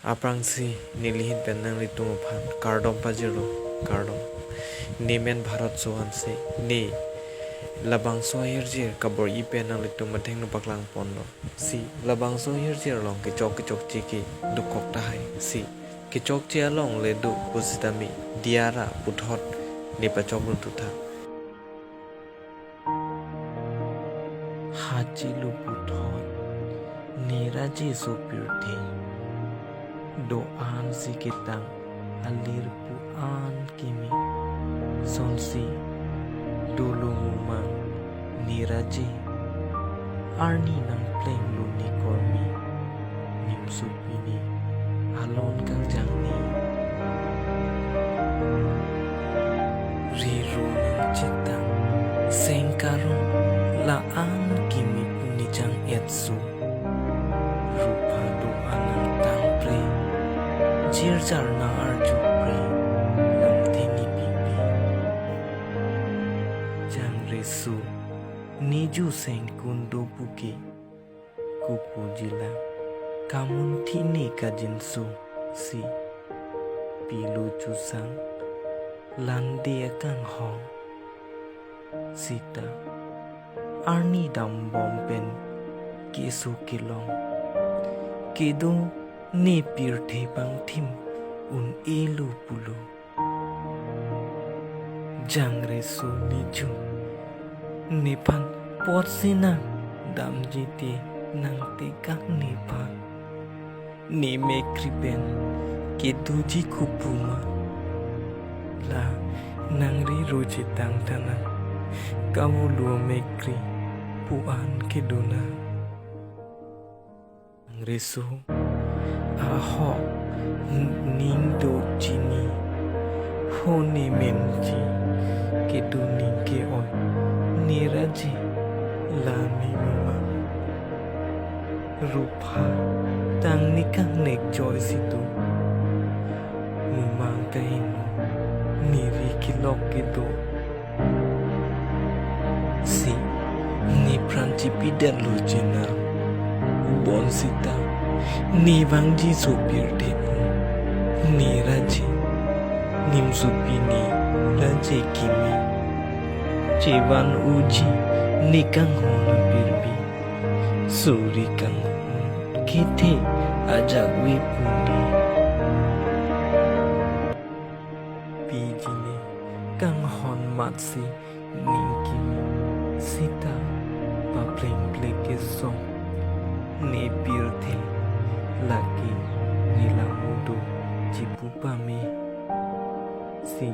Aprangsi nilihin penang litungupan kardom pajero kardom nemen Bharat sohanse ne labang sohirjir kabor ipenang litung mateng no paklang pondo si labang sohirjir long kecok ciki dukok tahai si kecok cia long ledu pusitami diara puthot ni pacok tutha haji lu puthot ni raji sopirthi doan si kitang alir puan kimi sonsi dulu mumang niraji arni nang pleng lu ni kormi nimsupini alon kang jangni riru nang citang sengkarong laan kimi punijang etsu rupa doan nang tangpre jirjar na arju pre nang tini pipi jang resu niju seng kundo buki kupu jila kamun tini kajinsu si pilu cusang lande kang hong sita arni dam bompen kisu kilong kedo ne pirthe bang thim un elu pulu jangre su niju nepan pot sina dam jiti nang te kang nepa ne mekripen kedu ji kupuma la nang ri roji tang tana kawulu mekri puan keduna resu ahok ning do jini hone menji kedu ning ke oi niraji lami mama rupa tang nikang nek joy situ mumang kainu niri kilok gitu si ni pranci pidan lo jina bon sita ni bangji sopir depu ni raji nim supini raje kimi cewan uji ni kang hona birbi suri kang kite ajak wipuni pijine kang hon matsi ning kimi sita pa pleke song ne pirthe laki nila mudu cipu pame si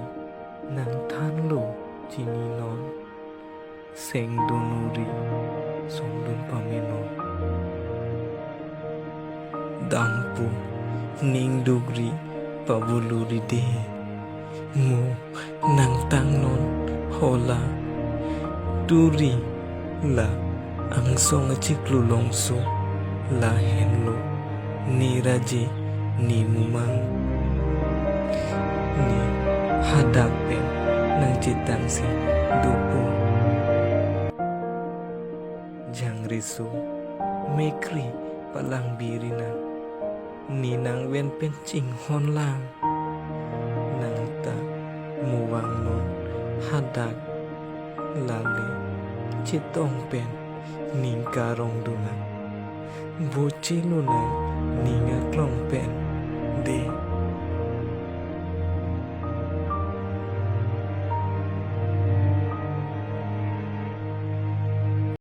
nang than lo chini non seng donuri song dun pame non dampu ning dugri pabuluri de mo nang tang non hola turi la ang song chiklu longso la henlo ni raji ni mumang ni hadak pen nang citang si dupu jang risu mekri palang birina ni nang wen pen ching hon lang nang ta muwang non hadak lali citong pen ning karong dungan boci lunang ninga klong pen